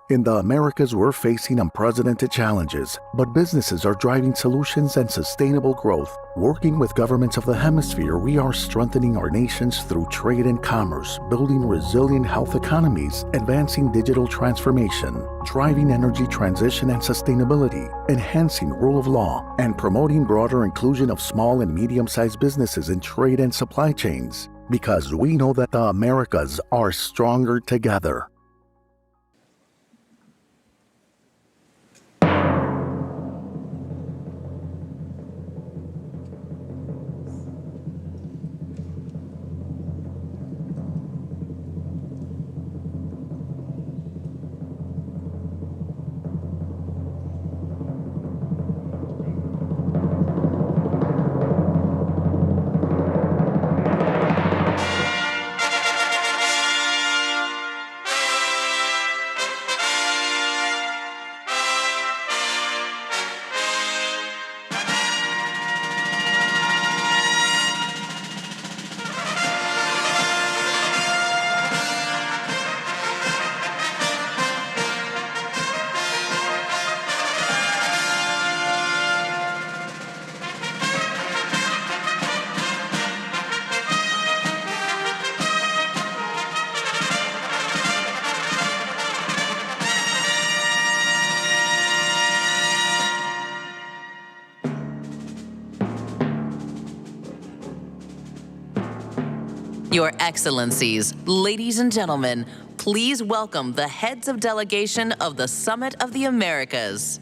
In the Americas, we're facing unprecedented challenges, but businesses are driving solutions and sustainable growth. Working with governments of the hemisphere, we are strengthening our nations through trade and commerce, building resilient health economies, advancing digital transformation, driving energy transition and sustainability, enhancing rule of law, and promoting broader inclusion of small and medium-sized businesses in trade and supply chains. Because we know that the Americas are stronger together. Your Excellencies, ladies and gentlemen, please welcome the heads of delegation of the Summit of the Americas.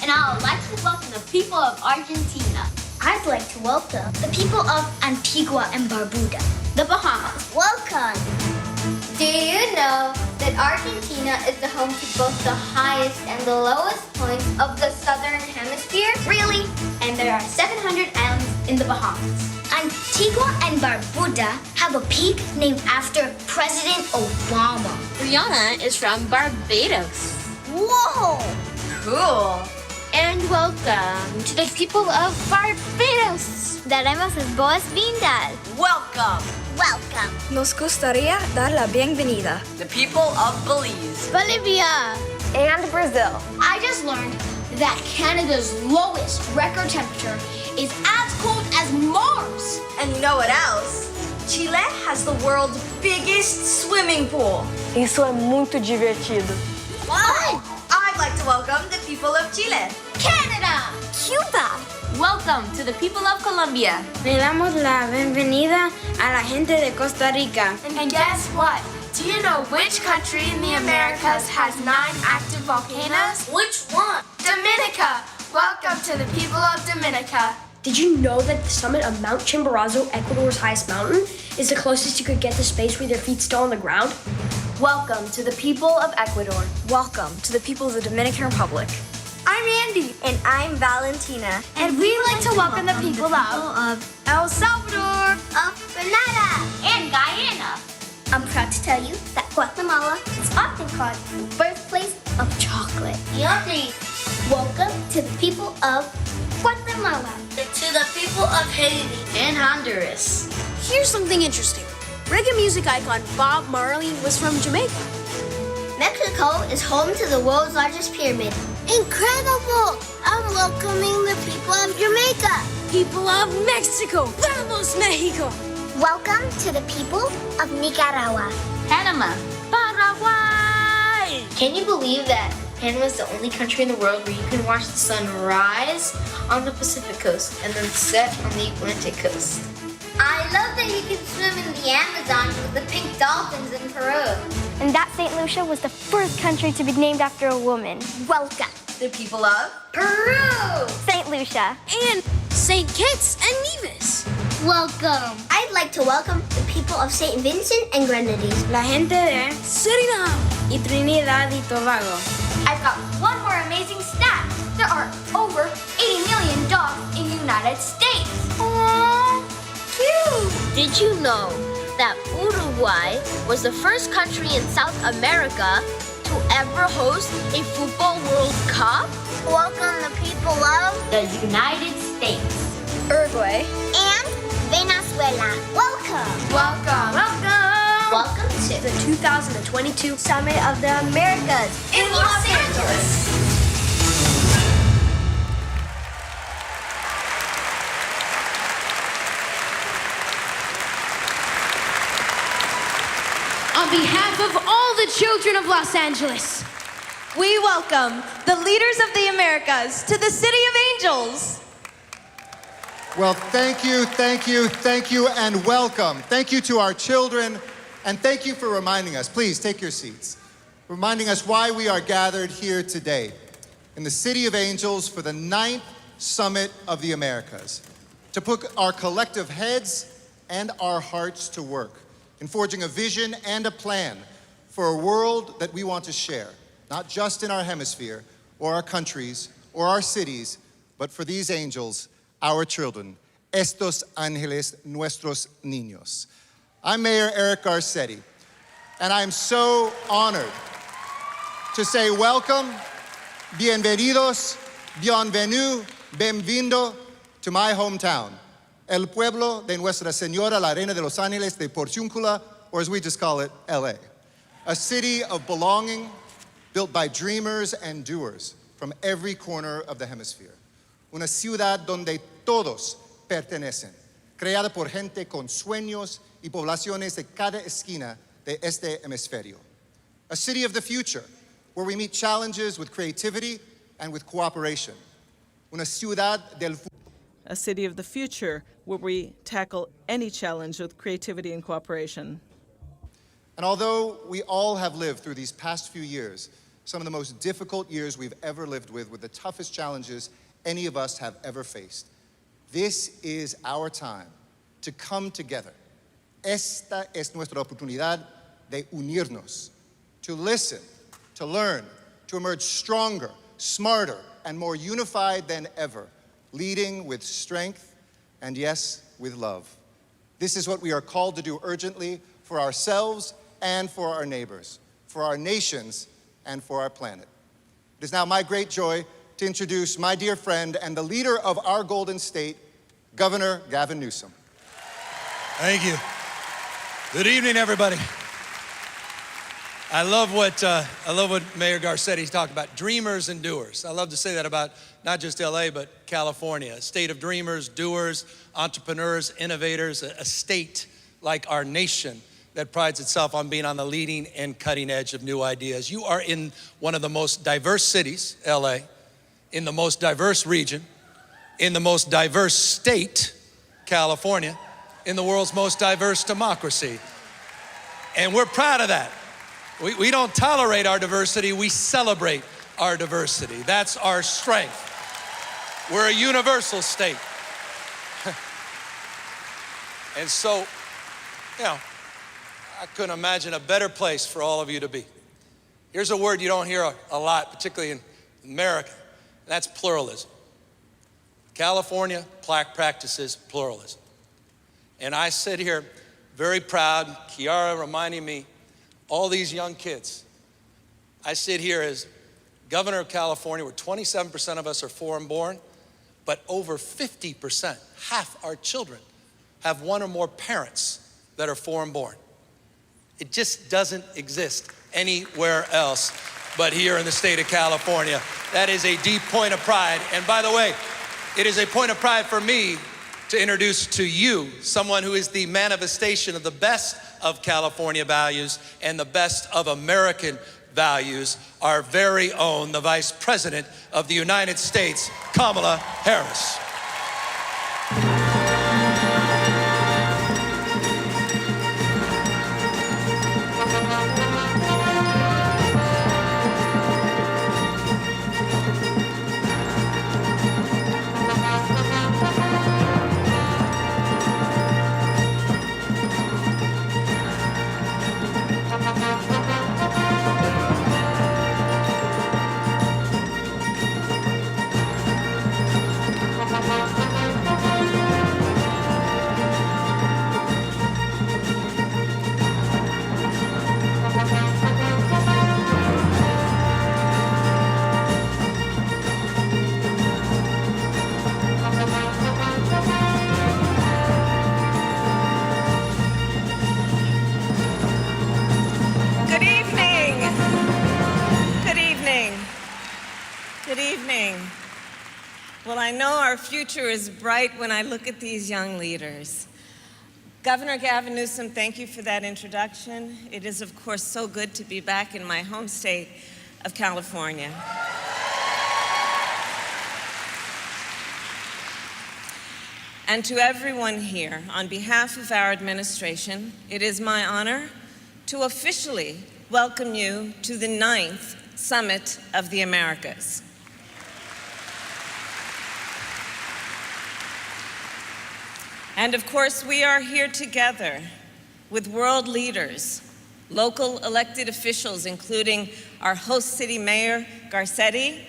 And I would like to welcome the people of Argentina. I'd like to welcome the people of Antigua and Barbuda. The Bahamas. Welcome. Do you know that Argentina is the home to both the highest and the lowest points of the southern hemisphere? Really? And there are 700 islands in the Bahamas. Antigua and Barbuda have a peak named after President Obama. Rihanna is from Barbados. Whoa! Cool. And welcome to the people of Barbados. Daremos las boas-vindas. Welcome. Welcome. Nos gustaría dar la bienvenida. The people of Belize. Bolivia. And Brazil. I just learned that Canada's lowest record temperature is as cold as Mars. And you know what else? Chile has the world's biggest swimming pool. Isso é muito divertido. What? I'd like to welcome the people of Chile. Canada. Cuba. Welcome to the people of Colombia. Le damos la bienvenida a la gente de Costa Rica. And guess what? Do you know which country in the Americas has 9 active volcanoes? Which one? Dominica. Welcome to the people of Dominica. Did you know that the summit of Mount Chimborazo, Ecuador's highest mountain, is the closest you could get to space with your feet still on the ground? Welcome to the people of Ecuador. Welcome to the people of the Dominican Republic. I'm Andy. And I'm Valentina. And we'd like to welcome the people of El Salvador. Of Grenada. and Guyana. I'm proud to tell you that Guatemala is often called the birthplace of chocolate. Yummy. Welcome to the people of Guatemala. To the people of Haiti and Honduras. Here's something interesting. Reggae music icon Bob Marley was from Jamaica. Mexico is home to the world's largest pyramid. Incredible! I'm welcoming the people of Jamaica. People of Mexico. Vamos, Mexico! Welcome to the people of Nicaragua. Panama. Paraguay! Can you believe that Panama is the only country in the world where you can watch the sun rise on the Pacific coast and then set on the Atlantic coast? I love that you can swim in the Amazon with the pink dolphins in Peru. And that St. Lucia was the first country to be named after a woman. Welcome. The people of Peru! St. Lucia. And St. Kitts and Nevis. Welcome. I'd like to welcome the people of St. Vincent and Grenadines. La gente de Surinam y Trinidad y Tobago. I've got one more amazing stat. There are over 80 million dogs in the United States. Aww, cute. Did you know that Uruguay was the first country in South America to ever host a football World Cup? Welcome the people of The United States. Uruguay. and Venezuela. Welcome. Welcome. Welcome. Welcome to The 2022 Summit of the Americas. In Los Angeles. On behalf of all the children of Los Angeles, We welcome the leaders of the Americas to the City of Angels. Well, thank you, and welcome. Thank you to our children, and thank you for reminding us. Please take your seats. Reminding us why we are gathered here today in the City of Angels for the 9th Summit of the Americas, to put our collective heads and our hearts to work in forging a vision and a plan for a world that we want to share, not just in our hemisphere or our countries or our cities, but for these angels, our children, estos ángeles, nuestros niños. I'm Mayor Eric Garcetti, and I'm so honored to say welcome, bienvenidos, bienvenue, bienvenido to my hometown, el pueblo de Nuestra Señora la Reina de los Ángeles de Porciúncula, or as we just call it, LA. A city of belonging built by dreamers and doers from every corner of the hemisphere. Una ciudad donde todos pertenecen, creada por gente con sueños y poblaciones de cada esquina de este hemisferio. A city of the future, where we meet challenges with creativity and with cooperation. Una ciudad del futuro. A city of the future where we tackle any challenge with creativity and cooperation. And although we all have lived through these past few years, some of the most difficult years we've ever lived with the toughest challenges any of us have ever faced, this is our time to come together. Esta es nuestra oportunidad de unirnos, to listen, to learn, to emerge stronger, smarter, and more unified than ever, leading with strength and, yes, with love. This is what we are called to do urgently for ourselves and for our neighbors, for our nations and for our planet. It is now my great joy to introduce my dear friend and the leader of our Golden State, Governor Gavin Newsom. Thank you. Good evening, everybody. I love what Mayor Garcetti's talked about, dreamers and doers. I love to say that about not just LA, but California, a state of dreamers, doers, entrepreneurs, innovators, a state like our nation that prides itself on being on the leading and cutting edge of new ideas. You are in one of the most diverse cities, LA, in the most diverse region, in the most diverse state, California, in the world's most diverse democracy. And we're proud of that. We don't tolerate our diversity, we celebrate our diversity. That's our strength. We're a universal state. And so, you know, I couldn't imagine a better place for all of you to be. Here's a word you don't hear a lot, particularly in America, and that's pluralism. California practices pluralism. And I sit here very proud, Kiara reminding me, all these young kids. I sit here as governor of California, where 27% of us are foreign born, but over 50%, half our children, have one or more parents that are foreign born. It just doesn't exist anywhere else but here in the state of California. That is a deep point of pride. And by the way, it is a point of pride for me to introduce to you someone who is the manifestation of the best of California values and the best of American values, our very own, the Vice President of the United States, Kamala Harris. Well, I know our future is bright when I look at these young leaders. Governor Gavin Newsom, thank you for that introduction. It is, of course, so good to be back in my home state of California. And to everyone here, on behalf of our administration, it is my honor to officially welcome you to the 9th Summit of the Americas. And of course, we are here together with world leaders, local elected officials, including our host city mayor, Garcetti,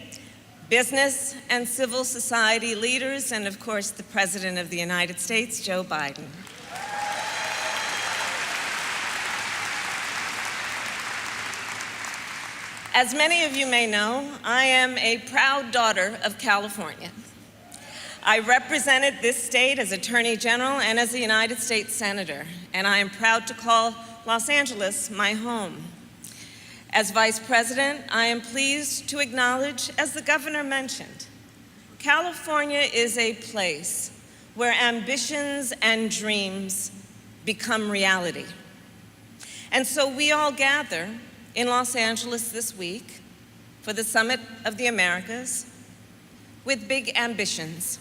business and civil society leaders, and of course, the President of the United States, Joe Biden. As many of you may know, I am a proud daughter of California. I represented this state as Attorney General and as a United States Senator, and I am proud to call Los Angeles my home. As Vice President, I am pleased to acknowledge, as the Governor mentioned, California is a place where ambitions and dreams become reality. And so we all gather in Los Angeles this week for the Summit of the Americas with big ambitions.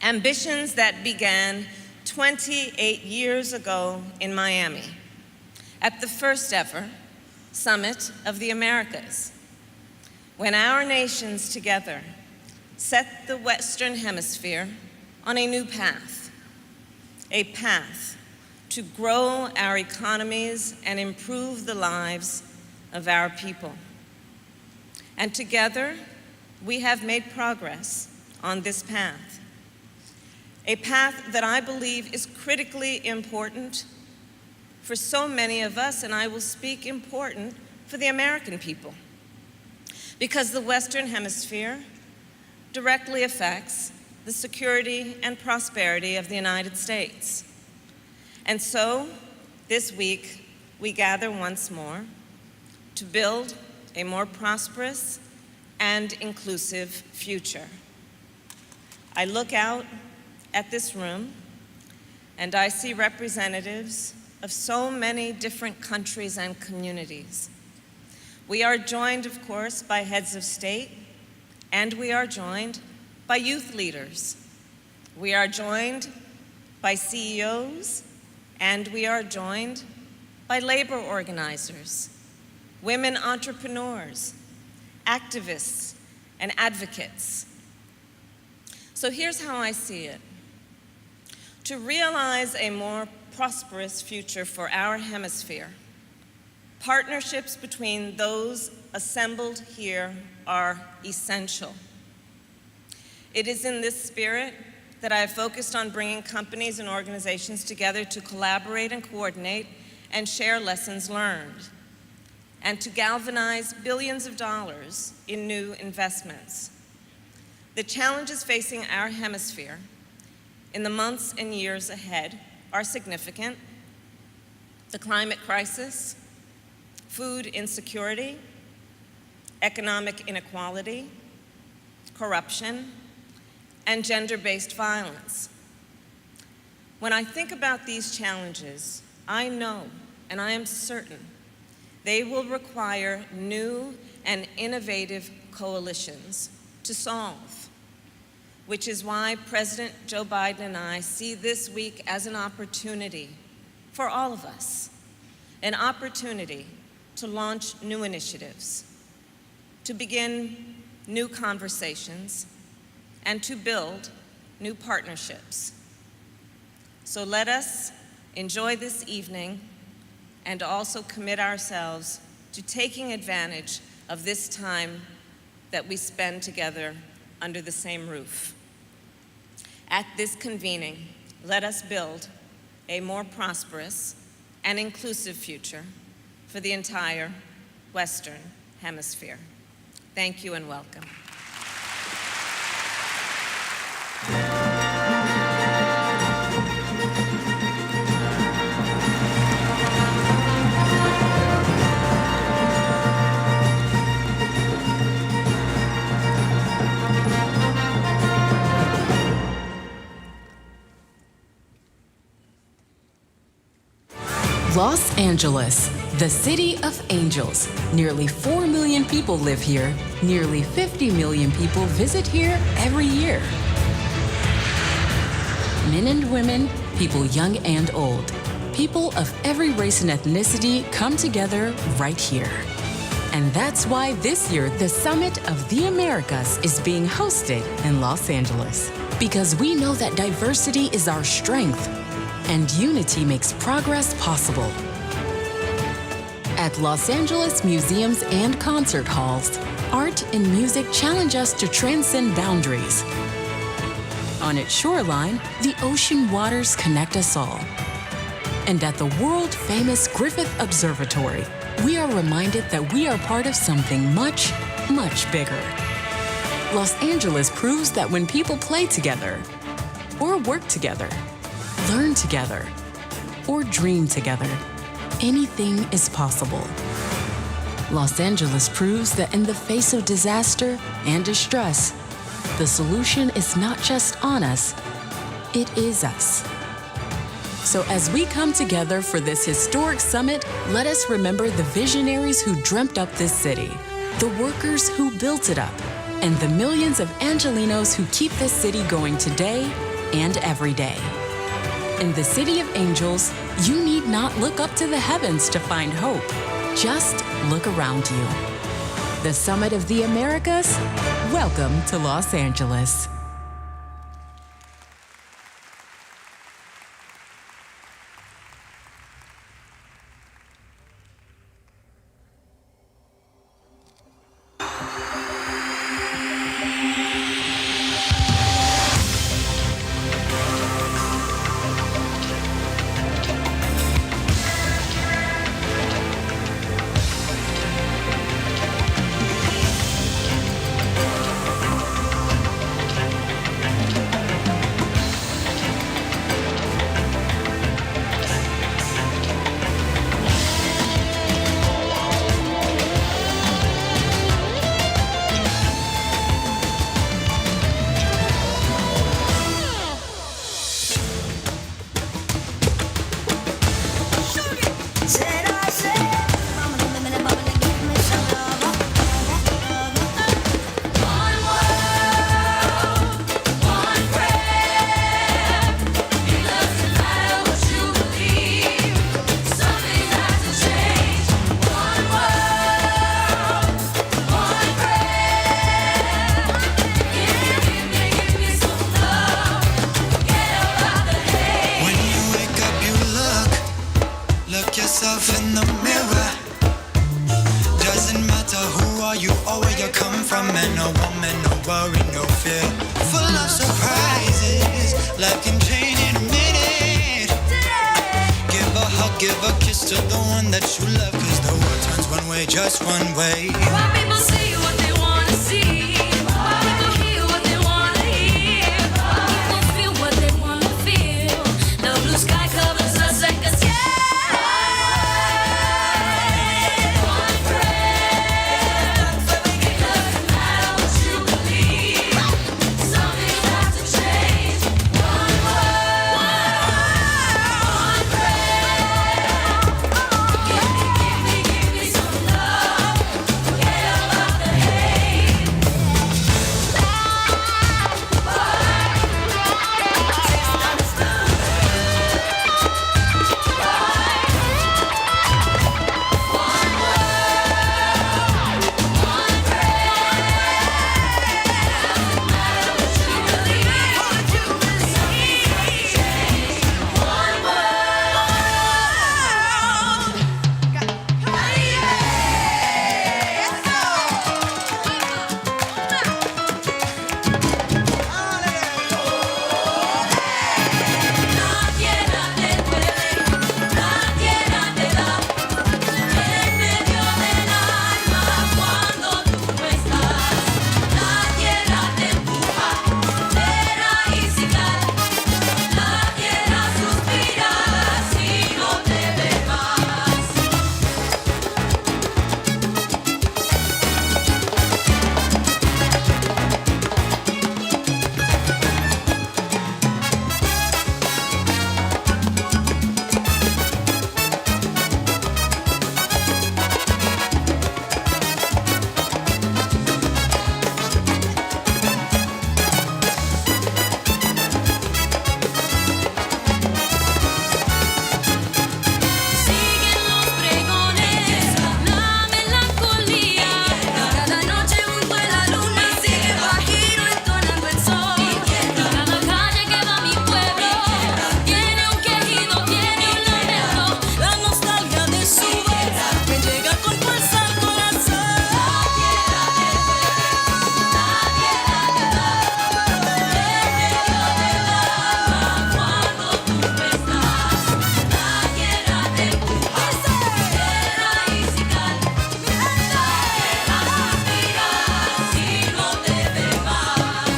Ambitions that began 28 years ago in Miami at the first ever Summit of the Americas, when our nations together set the Western Hemisphere on a new path, a path to grow our economies and improve the lives of our people. And together, we have made progress on this path. A path that I believe is critically important for so many of us, and I will speak important for the American people. because the Western Hemisphere directly affects the security and prosperity of the United States. And so, this week, we gather once more to build a more prosperous and inclusive future. I look out at this room and I see representatives of so many different countries and communities. We are joined, of course, by heads of state, and we are joined by youth leaders. We are joined by CEOs, and we are joined by labor organizers, women entrepreneurs, activists, and advocates. So here's how I see it. To realize a more prosperous future for our hemisphere, partnerships between those assembled here are essential. It is in this spirit that I have focused on bringing companies and organizations together to collaborate and coordinate and share lessons learned, and to galvanize billions of dollars in new investments. The challenges facing our hemisphere in the months and years ahead are significant. The climate crisis, food insecurity, economic inequality, corruption, and gender-based violence. When I think about these challenges, I know, and I am certain, they will require new and innovative coalitions to solve, which is why President Joe Biden and I see this week as an opportunity for all of us, an opportunity to launch new initiatives, to begin new conversations, and to build new partnerships. So let us enjoy this evening and also commit ourselves to taking advantage of this time that we spend together under the same roof. At this convening, let us build a more prosperous and inclusive future for the entire Western Hemisphere. Thank you and welcome. Los Angeles, the city of angels. Nearly 4 million people live here. Nearly 50 million people visit here every year. Men and women, people young and old. People of every race and ethnicity come together right here. And that's why this year, the Summit of the Americas is being hosted in Los Angeles. Because we know that diversity is our strength, and unity makes progress possible. At Los Angeles museums and concert halls, art and music challenge us to transcend boundaries. On its shoreline, the ocean waters connect us all. And at the world-famous Griffith Observatory, we are reminded that we are part of something much, much bigger. Los Angeles proves that when people play together, or work together, learn together, or dream together, anything is possible. Los Angeles proves that in the face of disaster and distress, the solution is not just on us, it is us. So as we come together for this historic summit, let us remember the visionaries who dreamt up this city, the workers who built it up, and the millions of Angelinos who keep this city going today and every day. In the City of Angels, you need not look up to the heavens to find hope. Just look around you. The Summit of the Americas, welcome to Los Angeles. worry, no fear. Full of surprises, life can change in a minute. Give a hug, give a kiss to the one that you love, 'cause the world turns one way, just one way. Why people see what they wanna see? Why people hear what they wanna hear? Why people feel what they wanna feel? The blue sky covers us like a sky. One breath. It doesn't matter what you believe. Something's got to change. One word. One breath. Give me some love. Forget about the hate. Nadie te duele, nadie te da. En medio del alma cuando tú no estás. Nadie te empuja de raíz y tal. Nadie suspira si no te ve más. Siguen los pregones, la melancolía. Cada noche junto a la luna sigue bajito entonando el sol. Cada calle que va mi pueblo tiene un quejido, tiene un lamento. La nostalgia de su voz que llega con fuerza al corazón. Nadie te da. En medio del alma cuando tú no estás. Nadie te empuja de raíz y tal. Nadie suspira si no te ve más.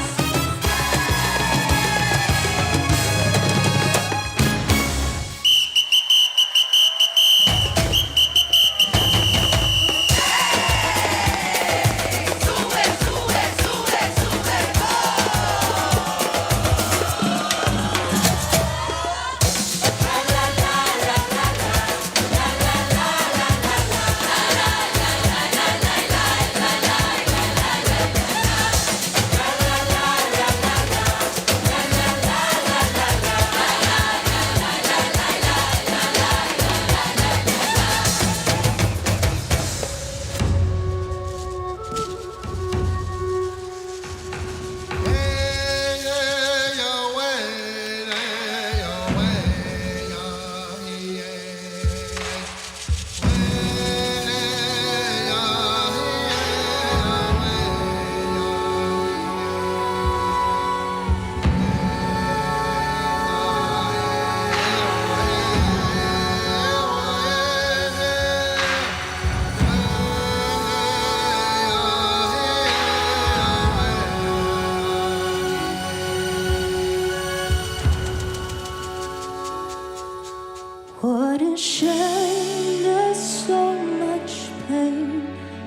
What a shame, there's so much pain,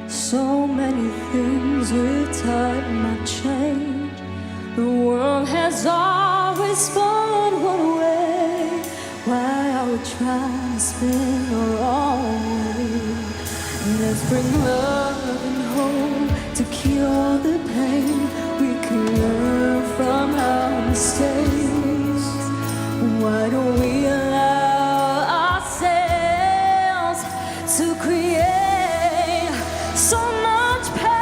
so many things with time might change. The world has always spun one way, why are we trying to spin the wrong way? Let's bring love and hope to cure the pain. We can learn from our mistakes. Why don't we allow ourselves to create so much pain?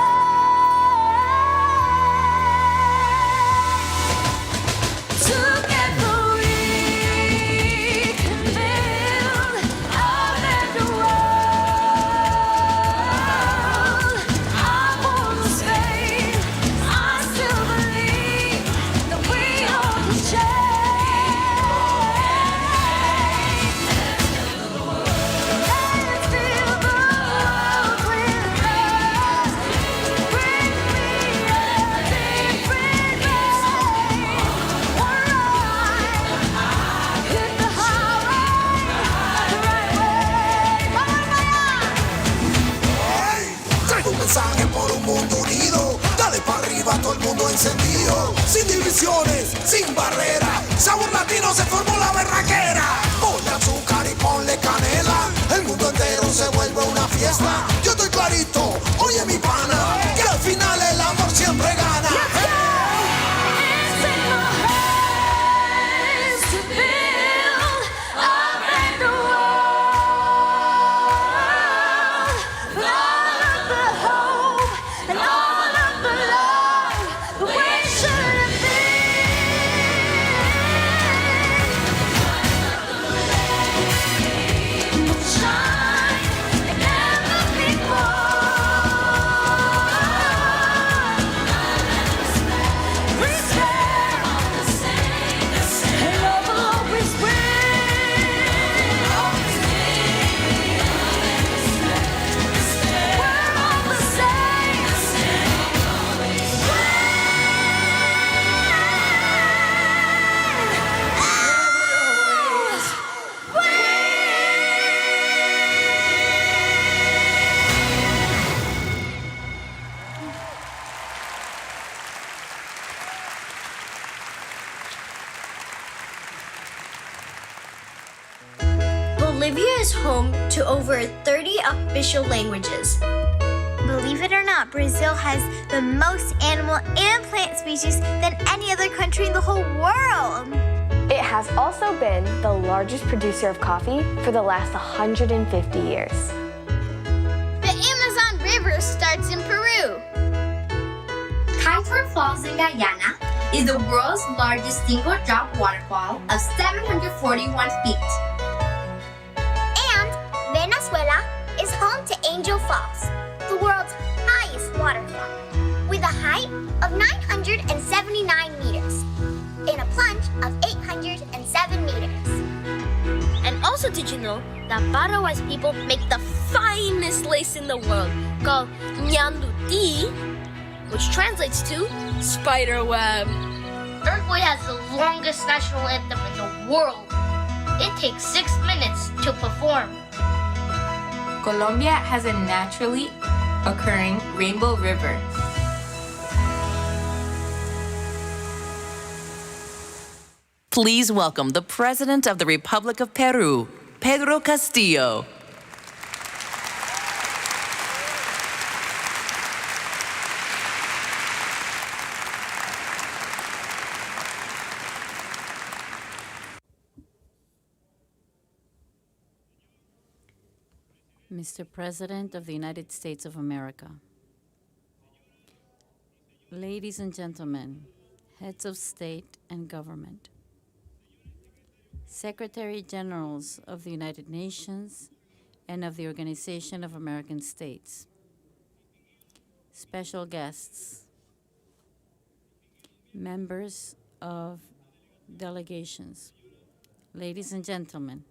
Together we can build a better world. I wanna stay tradiciones sin barrera. Sabor latino se formó la berraquera. Ponle azúcar y ponle canela. El mundo entero se vuelve una fiesta. Yo estoy clarito, oye mi pana, que al final el amor siempre gana. Bolivia is home to over 30 official languages. Believe it or not, Brazil has the most animal and plant species than any other country in the whole world. It has also been the largest producer of coffee for the last 150 years. The Amazon River starts in Peru. Kaitor Falls in Guyana is the world's largest single-drop waterfall of 741 feet. And Venezuela is home to Angel Falls, the world's highest waterfall, with a height of 979 meters and a plunge of 807 meters. And also, did you know that Paraguay's people make the finest lace in the world called ñanduti, which translates to spider web. Uruguay has the longest national anthem in the world. It takes 6 minutes to perform. Colombia has a naturally occurring rainbow river. Please welcome the President of the Republic of Peru, Pedro Castillo. Mr. President of the United States of America, ladies and gentlemen, heads of state and government, Secretary Generals of the United Nations and of the Organization of American States, special guests, members of delegations, ladies and gentlemen,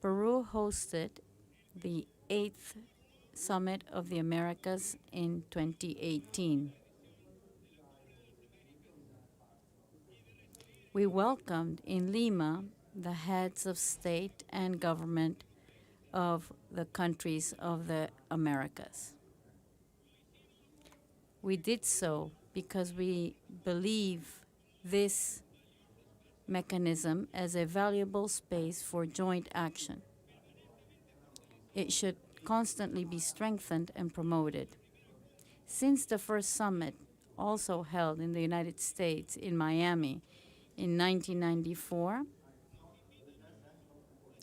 Peru hosted the 8th Summit of the Americas in 2018. We welcomed in Lima the heads of state and government of the countries of the Americas. We did so because we believe this mechanism as a valuable space for joint action. It should constantly be strengthened and promoted. Since the first summit, also held in the United States in Miami in 1994,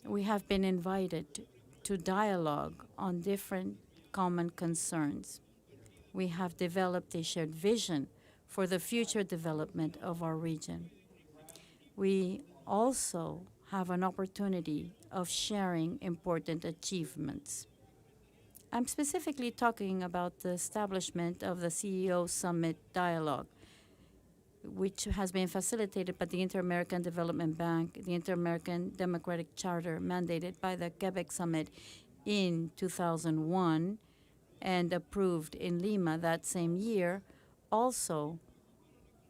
we have been invited to dialogue on different common concerns. We have developed a shared vision for the future development of our region. We also have an opportunity of sharing important achievements. I'm specifically talking about the establishment of the CEO Summit Dialogue, which has been facilitated by the Inter-American Development Bank, the Inter-American Democratic Charter mandated by the Quebec Summit in 2001 and approved in Lima that same year, also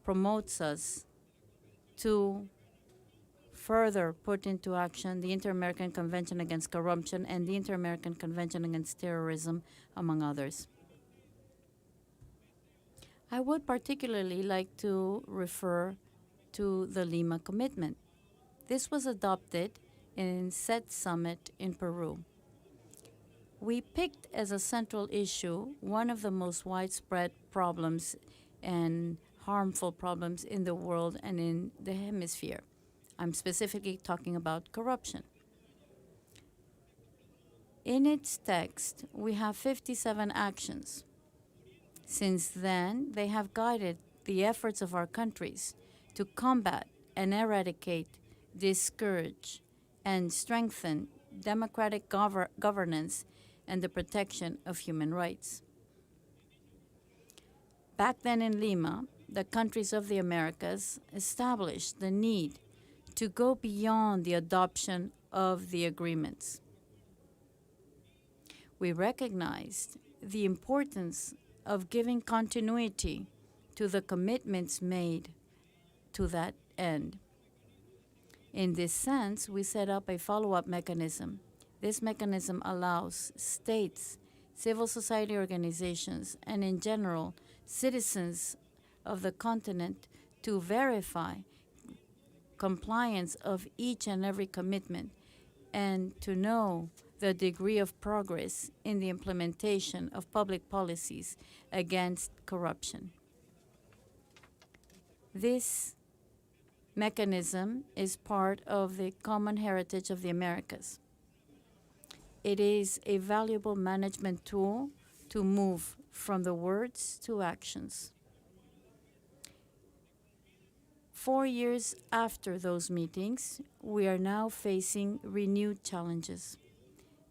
promotes us to further put into action the Inter-American Convention Against Corruption and the Inter-American Convention Against Terrorism, among others. I would particularly like to refer to the Lima Commitment. This was adopted in said summit in Peru. We picked as a central issue one of the most widespread problems and harmful problems in the world and in the hemisphere. I'm specifically talking about corruption. In its text, we have 57 actions. Since then, they have guided the efforts of our countries to combat and eradicate, discourage, and strengthen democratic governance and the protection of human rights. Back then in Lima, the countries of the Americas established the need to go beyond the adoption of the agreements. We recognized the importance of giving continuity to the commitments made to that end. In this sense, we set up a follow-up mechanism. This mechanism allows states, civil society organizations, and in general, citizens of the continent to verify compliance of each and every commitment and to know the degree of progress in the implementation of public policies against corruption. This mechanism is part of the common heritage of the Americas. It is a valuable management tool to move from the words to actions. 4 years after those meetings, we are now facing renewed challenges.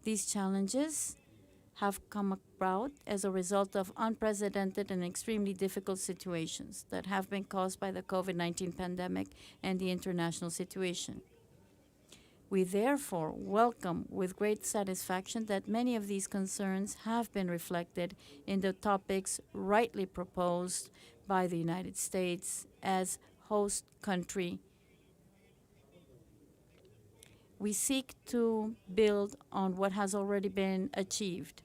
These challenges have come about as a result of unprecedented and extremely difficult situations that have been caused by the COVID-19 pandemic and the international situation. We therefore welcome with great satisfaction that many of these concerns have been reflected in the topics rightly proposed by the United States as host country. We seek to build on what has already been achieved.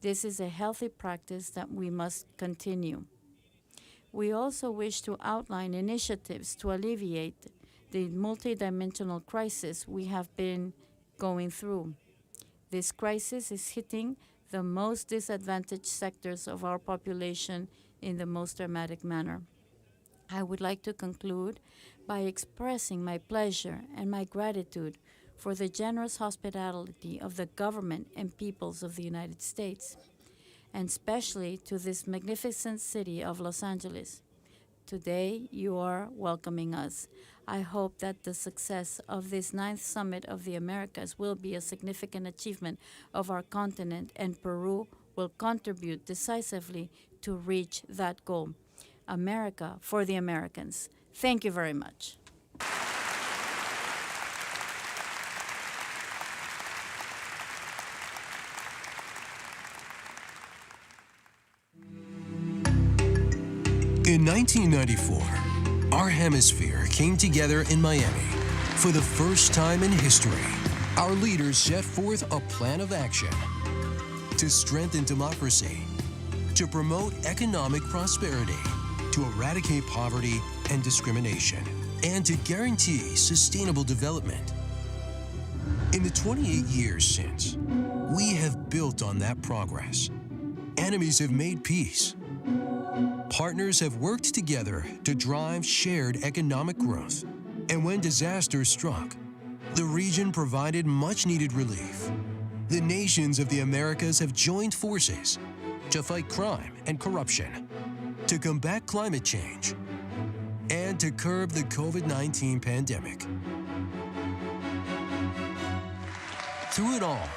This is a healthy practice that we must continue. We also wish to outline initiatives to alleviate the multidimensional crisis we have been going through. This crisis is hitting the most disadvantaged sectors of our population in the most dramatic manner. I would like to conclude by expressing my pleasure and my gratitude for the generous hospitality of the government and peoples of the United States, and especially to this magnificent city of Los Angeles. Today, you are welcoming us. I hope that the success of this 9th Summit of the Americas will be a significant achievement of our continent, and Peru will contribute decisively to reach that goal. America for the Americans. Thank you very much. In 1994, our hemisphere came together in Miami. For the first time in history, our leaders set forth a plan of action to strengthen democracy, to promote economic prosperity, to eradicate poverty and discrimination, and to guarantee sustainable development. In the 28 years since, we have built on that progress. Enemies have made peace. Partners have worked together to drive shared economic growth. And when disaster struck, the region provided much-needed relief. The nations of the Americas have joined forces to fight crime and corruption, to combat climate change, and to curb the COVID-19 pandemic. Through it all,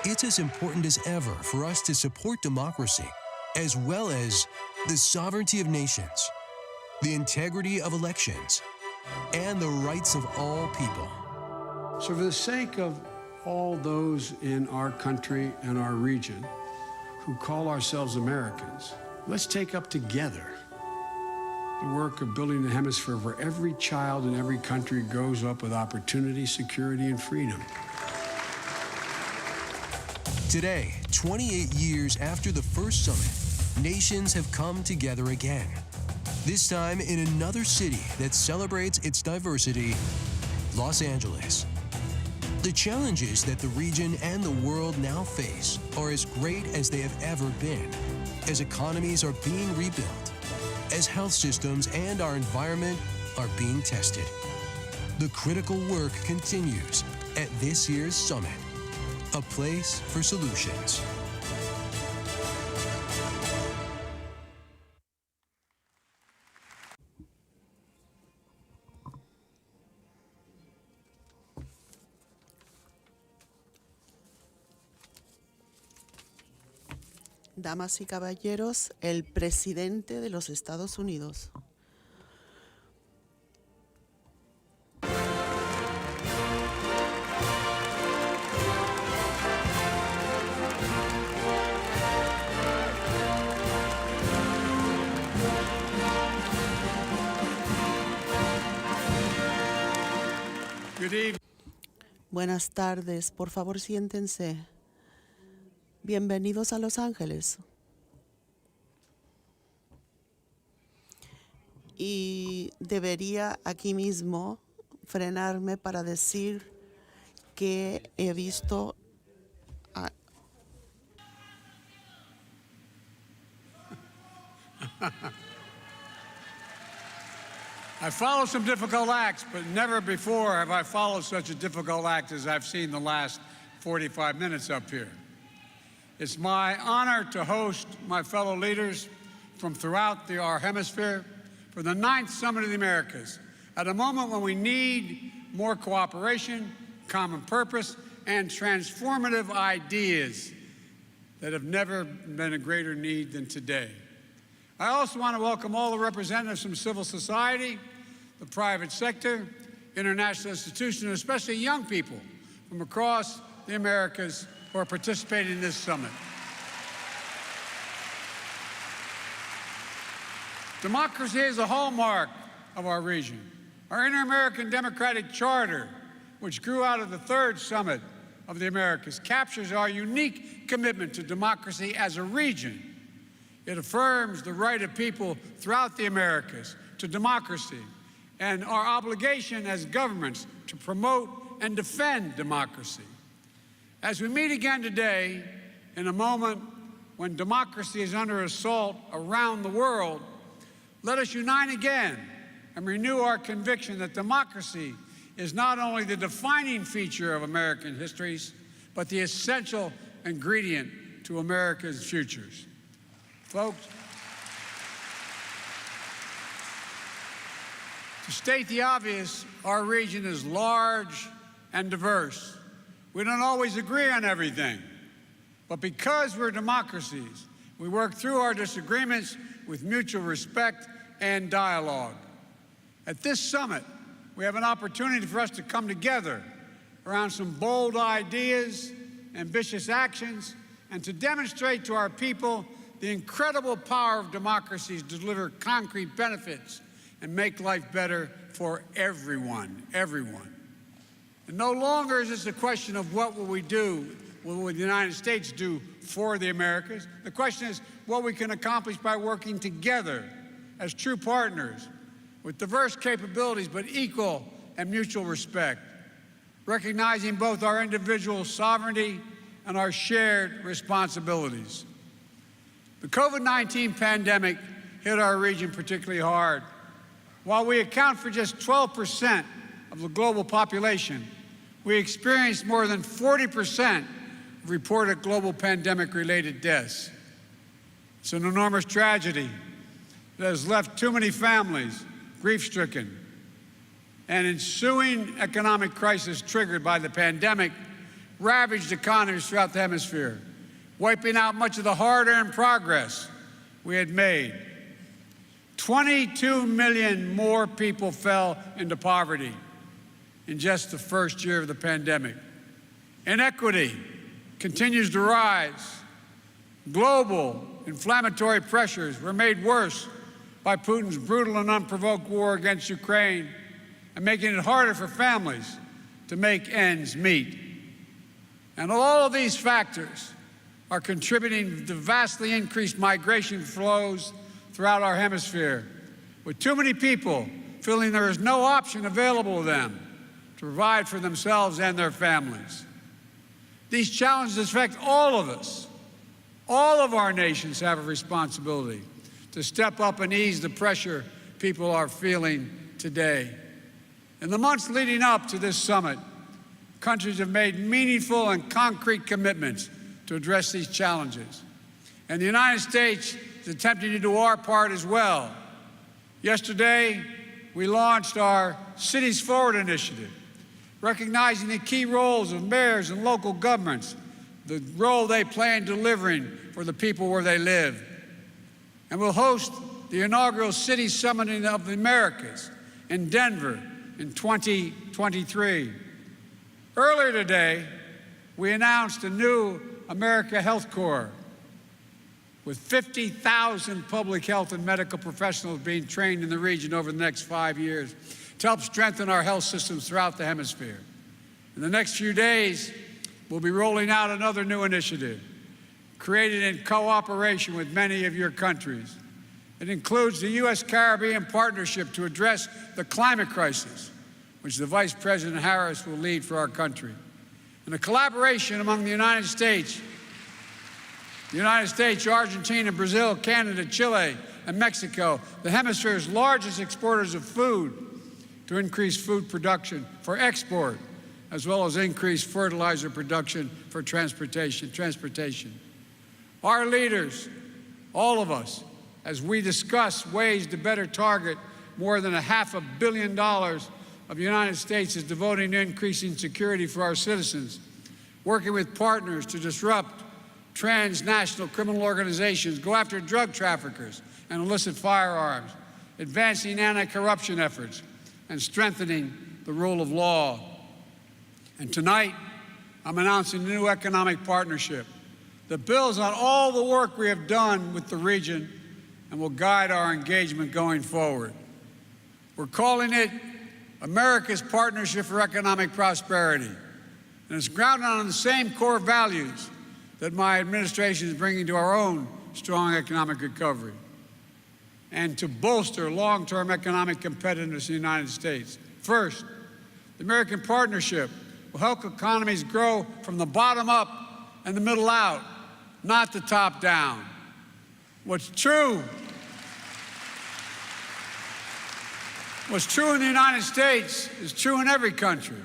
it's as important as ever for us to support democracy, as well as the sovereignty of nations, the integrity of elections, and the rights of all people. So for the sake of all those in our country and our region who call ourselves Americans, let's take up together the work of building a hemisphere where every child in every country grows up with opportunity, security, and freedom. Today, 28 years after the first summit, nations have come together again. This time in another city that celebrates its diversity, Los Angeles. The challenges that the region and the world now face are as great as they have ever been, as economies are being rebuilt, as health systems and our environment are being tested. The critical work continues at this year's summit, a place for solutions. Damas y caballeros, el presidente de los Estados Unidos. Good evening. Buenas tardes, por favor siéntense. Bienvenidos a Los Ángeles. Y debería aquí mismo frenarme para decir que he visto I follow some difficult acts, but never before have I followed such a difficult act as I've seen the last 45 minutes up here. It's my honor to host my fellow leaders from throughout our hemisphere for the 9th Summit of the Americas, at a moment when we need more cooperation, common purpose, and transformative ideas that have never been a greater need than today. I also want to welcome all the representatives from civil society, the private sector, international institutions, and especially young people from across the Americas who are participating in this summit. Democracy is a hallmark of our region. Our Inter-American Democratic Charter, which grew out of the 3rd Summit of the Americas, captures our unique commitment to democracy as a region. It affirms the right of people throughout the Americas to democracy and our obligation as governments to promote and defend democracy. As we meet again today, in a moment when democracy is under assault around the world, let us unite again and renew our conviction that democracy is not only the defining feature of American histories, but the essential ingredient to America's futures. Folks, to state the obvious, our region is large and diverse. We don't always agree on everything, but because we're democracies, we work through our disagreements with mutual respect and dialogue. At this summit, we have an opportunity for us to come together around some bold ideas, ambitious actions, and to demonstrate to our people the incredible power of democracies to deliver concrete benefits and make life better for everyone. And no longer is this a question of what will the United States do for the Americas? The question is what we can accomplish by working together as true partners with diverse capabilities but equal and mutual respect, recognizing both our individual sovereignty and our shared responsibilities. The COVID-19 pandemic hit our region particularly hard. While we account for just 12% of the global population, we experienced more than 40% of reported global pandemic-related deaths. It's an enormous tragedy that has left too many families grief-stricken. An ensuing economic crisis triggered by the pandemic ravaged economies throughout the hemisphere, wiping out much of the hard-earned progress we had made. 22 million more people fell into poverty in just the first year of the pandemic. Inequity continues to rise. Global inflammatory pressures were made worse by Putin's brutal and unprovoked war against Ukraine and making it harder for families to make ends meet. And all of these factors are contributing to vastly increased migration flows throughout our hemisphere, with too many people feeling there is no option available to them to provide for themselves and their families. These challenges affect all of us. All of our nations have a responsibility to step up and ease the pressure people are feeling today. In the months leading up to this summit, countries have made meaningful and concrete commitments to address these challenges. And the United States is attempting to do our part as well. Yesterday, we launched our Cities Forward initiative, recognizing the key roles of mayors and local governments, the role they play in delivering for the people where they live. And we'll host the inaugural City Summit of the Americas in Denver in 2023. Earlier today, we announced a new America Health Corps with 50,000 public health and medical professionals being trained in the region over the next 5 years to help strengthen our health systems throughout the hemisphere. In the next few days, we'll be rolling out another new initiative created in cooperation with many of your countries. It includes the U.S.-Caribbean Partnership to address the climate crisis, which the Vice President Harris will lead for our country, and a collaboration among the United States, Argentina, Brazil, Canada, Chile, and Mexico, the hemisphere's largest exporters of food, to increase food production for export, as well as increase fertilizer production for transportation. Our leaders, all of us, as we discuss ways to better target more than $500 million of the United States is devoting to increasing security for our citizens, working with partners to disrupt transnational criminal organizations, go after drug traffickers and illicit firearms, advancing anti-corruption efforts, and strengthening the rule of law. And tonight, I'm announcing a new economic partnership that builds on all the work we have done with the region and will guide our engagement going forward. We're calling it America's Partnership for Economic Prosperity, and it's grounded on the same core values that my administration is bringing to our own strong economic recovery and to bolster long-term economic competitiveness in the United States. First, the American Partnership will help economies grow from the bottom up and the middle out, not the top down. What's true in the United States is true in every country.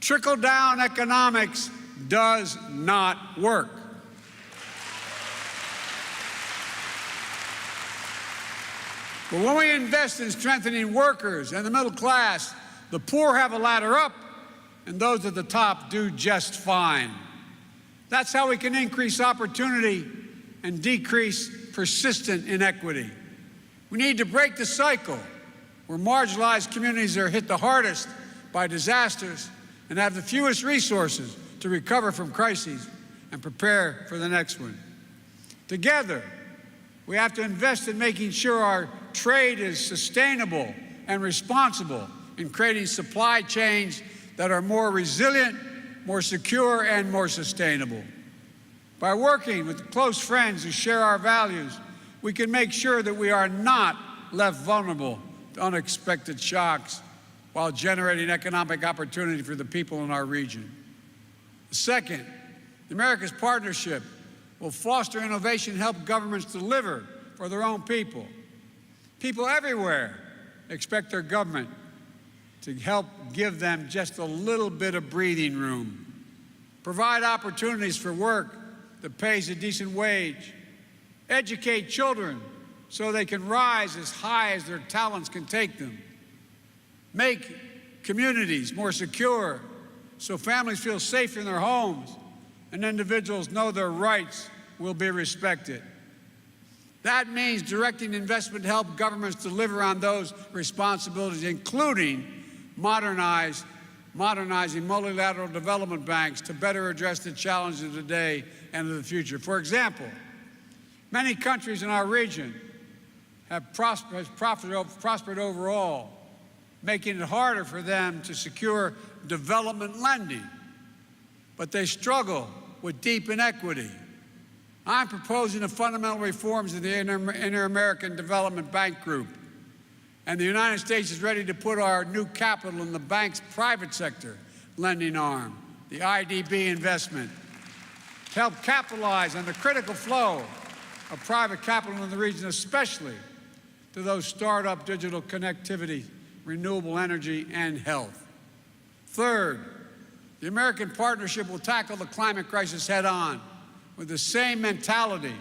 Trickle-down economics does not work. But when we invest in strengthening workers and the middle class, the poor have a ladder up, and those at the top do just fine. That's how we can increase opportunity and decrease persistent inequity. We need to break the cycle where marginalized communities are hit the hardest by disasters and have the fewest resources to recover from crises and prepare for the next one. Together, we have to invest in making sure our trade is sustainable and responsible in creating supply chains that are more resilient, more secure, and more sustainable. By working with close friends who share our values, we can make sure that we are not left vulnerable to unexpected shocks while generating economic opportunity for the people in our region. Second, the Americas Partnership will foster innovation and help governments deliver for their own people. People everywhere expect their government to help give them just a little bit of breathing room, provide opportunities for work that pays a decent wage, educate children so they can rise as high as their talents can take them, make communities more secure so families feel safe in their homes and individuals know their rights will be respected. That means directing investment to help governments deliver on those responsibilities, including modernizing multilateral development banks to better address the challenges of today and of the future. For example, many countries in our region have prospered overall, making it harder for them to secure development lending. But they struggle with deep inequity, I'm proposing the fundamental reforms of the Inter-American Development Bank Group. And the United States is ready to put our new capital in the bank's private sector lending arm, the IDB investment, to help capitalize on the critical flow of private capital in the region, especially to those startup digital connectivity, renewable energy, and health. Third, the American partnership will tackle the climate crisis head-on with the same mentality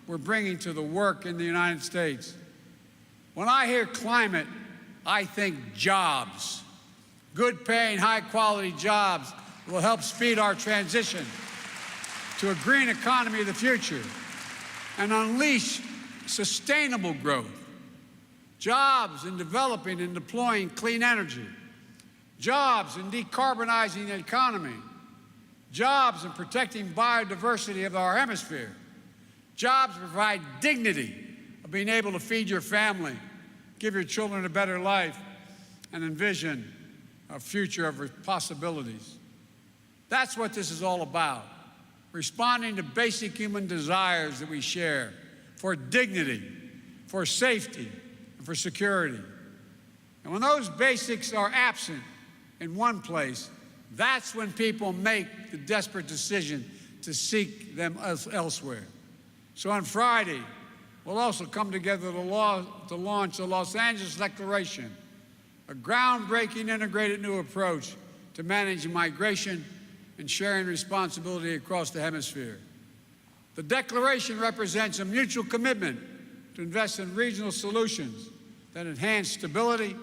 we're bringing to the work in the United States. When I hear climate, I think jobs. Good-paying, high-quality jobs will help speed our transition to a green economy of the future and unleash sustainable growth. Jobs in developing and deploying clean energy. Jobs in decarbonizing the economy. Jobs in protecting biodiversity of our hemisphere. Jobs provide dignity of being able to feed your family, give your children a better life, and envision a future of possibilities. That's what this is all about, responding to basic human desires that we share for dignity, for safety, and for security. And when those basics are absent in one place, that's when people make the desperate decision to seek them elsewhere. So on Friday, we'll also come together to launch the Los Angeles Declaration, a groundbreaking integrated new approach to managing migration and sharing responsibility across the hemisphere. The Declaration represents a mutual commitment to invest in regional solutions that enhance stability,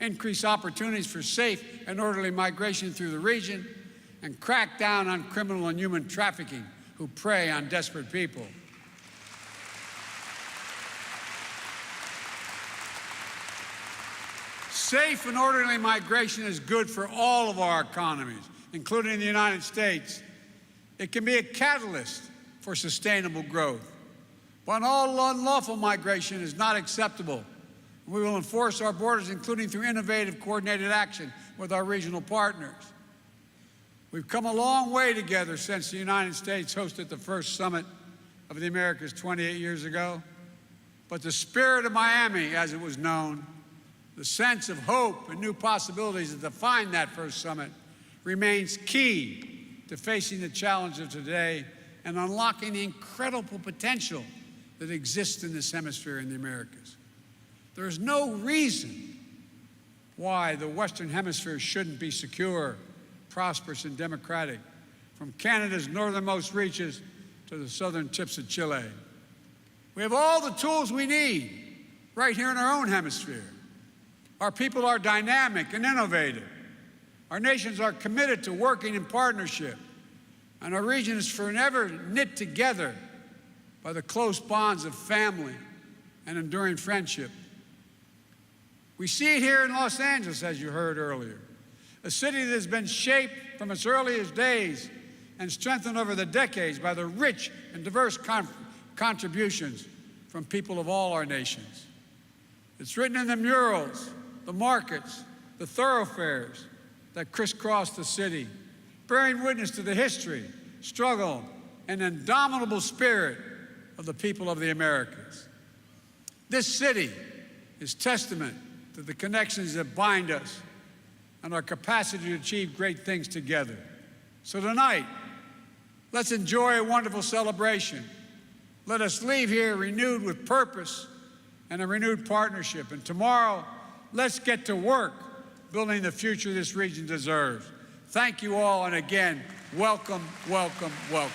increase opportunities for safe and orderly migration through the region, and crack down on criminal and human trafficking who prey on desperate people. Safe and orderly migration is good for all of our economies, including the United States. It can be a catalyst for sustainable growth. But all unlawful migration is not acceptable. We will enforce our borders, including through innovative, coordinated action with our regional partners. We've come a long way together since the United States hosted the first summit of the Americas 28 years ago. But the spirit of Miami, as it was known, the sense of hope and new possibilities that defined that first summit remains key to facing the challenge of today and unlocking the incredible potential that exists in this hemisphere in the Americas. There is no reason why the Western Hemisphere shouldn't be secure, prosperous, and democratic, from Canada's northernmost reaches to the southern tips of Chile. We have all the tools we need right here in our own hemisphere. Our people are dynamic and innovative. Our nations are committed to working in partnership, and our region is forever knit together by the close bonds of family and enduring friendship. We see it here in Los Angeles, as you heard earlier, a city that has been shaped from its earliest days and strengthened over the decades by the rich and diverse contributions from people of all our nations. It's written in the murals, the markets, the thoroughfares that crisscross the city, bearing witness to the history, struggle, and indomitable spirit of the people of the Americas. This city is testament to the connections that bind us and our capacity to achieve great things together. So tonight, let's enjoy a wonderful celebration. Let us leave here renewed with purpose and a renewed partnership. And tomorrow, let's get to work building the future this region deserves. Thank you all, and again, welcome, welcome, welcome.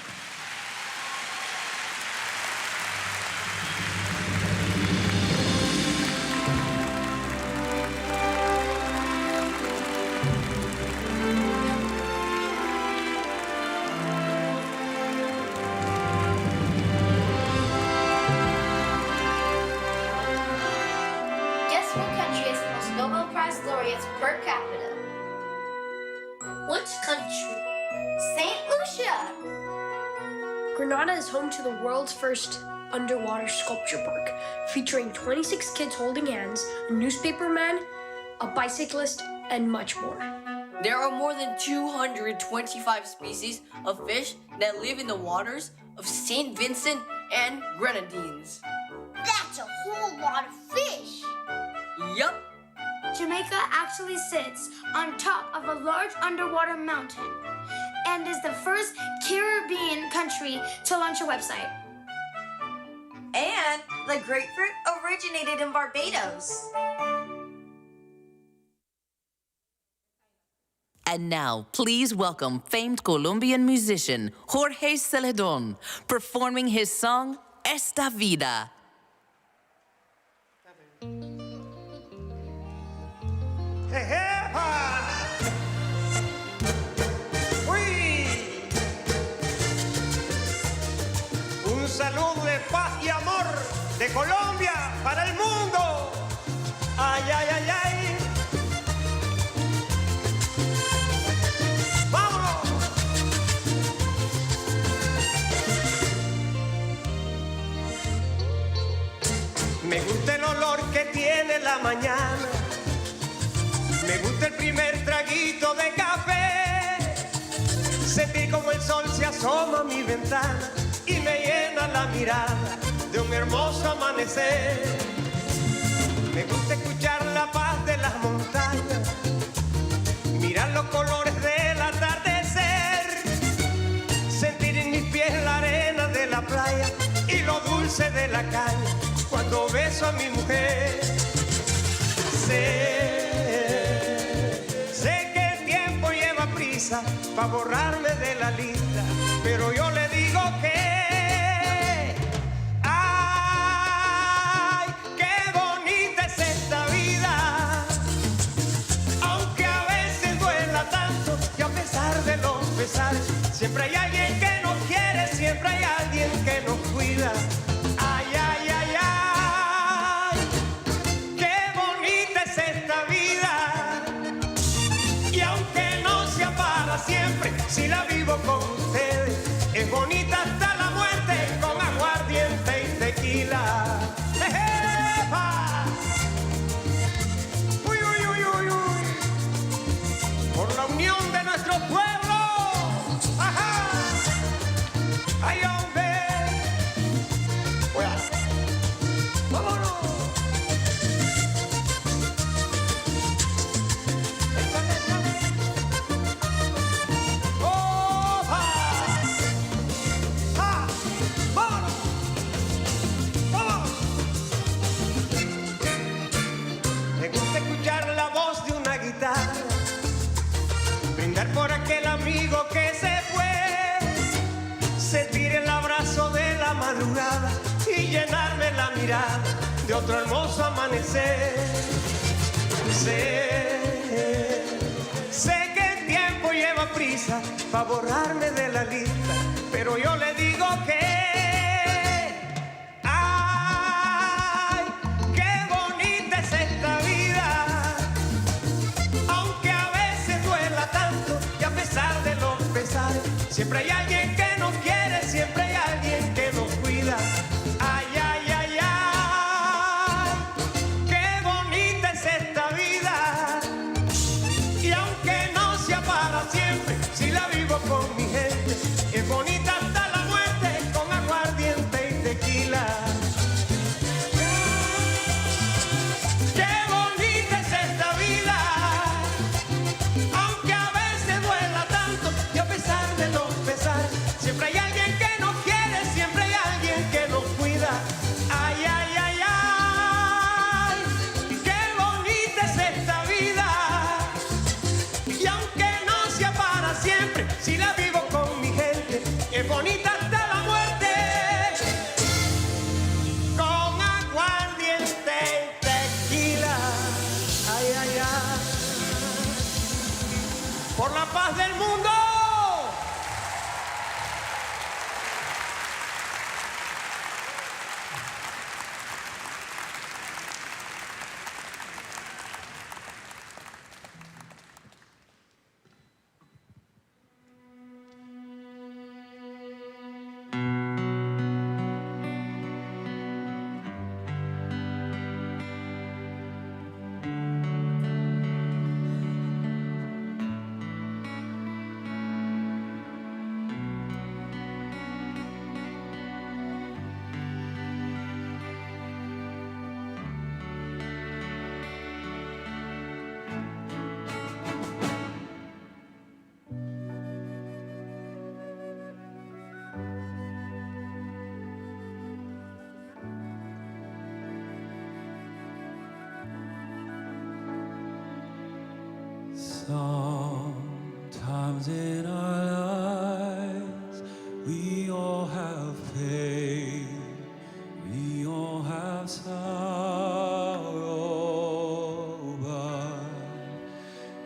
Guess what country has the most Nobel Prize laureates per capita? Which country? St. Lucia! Grenada is home to the world's first underwater sculpture park, featuring 26 kids holding hands, a newspaper man, a bicyclist, and much more. There are more than 225 species of fish that live in the waters of St. Vincent and Grenadines. That's a whole lot of fish. Yup. Jamaica actually sits on top of a large underwater mountain and is the first Caribbean country to launch a website. And the grapefruit originated in Barbados. And now, please welcome famed Colombian musician Jorge Celedon, performing his song, Esta Vida. Un saludo de paz y amor de Colombia para el mundo. Ay, ay, ay, ay. ¡Vámonos! Me gusta el olor que tiene la mañana. Me gusta el primer traguito de café. Sentir como el sol se asoma a mi ventana y me llena la mirada de un hermoso amanecer. Me gusta escuchar la paz de las montañas, mirar los colores del atardecer, sentir en mis pies la arena de la playa y lo dulce de la caña cuando beso a mi mujer. Sé que el tiempo lleva prisa para borrarme de la lista, pero yo le digo que ¡ay, qué bonita es esta vida! Aunque a veces duela tanto y a pesar de los pesares, siempre hay alguien que nos quiere, siempre hay alguien que nos cuida. ¡Ay, ay, ay, ay! ¡Qué bonita es esta vida! Y aunque no sea para siempre, si la vivo con ustedes, es bonita hasta la muerte con aguardiente y tequila. ¡Ejepa! ¡Uy, uy, uy, uy, uy! Por la unión de nuestro pueblo. ¡Ajá! ¡Ay, hombre! ¡Vámonos! Me gusta escuchar la voz de una guitarra, brindar por aquel amigo que se fue, sentir el abrazo de la madrugada y llenarme la mirada de otro hermoso amanecer. Sé que el tiempo lleva prisa para borrarme de la lista, pero yo le digo que ¡ay, qué bonita es esta vida! Aunque a veces duela tanto y a pesar de los pesares, siempre hay alguien que nos quiere, siempre hay alguien que nos cuida. ¡Ay, ay, ay, ay! ¡Qué bonita es esta vida! Y aunque no sea para siempre, si la vivo con mi gente, es bonita hasta la muerte con aguardiente y tequila. ¡Qué bonita es esta vida! Aunque a veces duela tanto y a pesar de los pesares, Sometimes in our lives we all have pain, we all have sorrow, but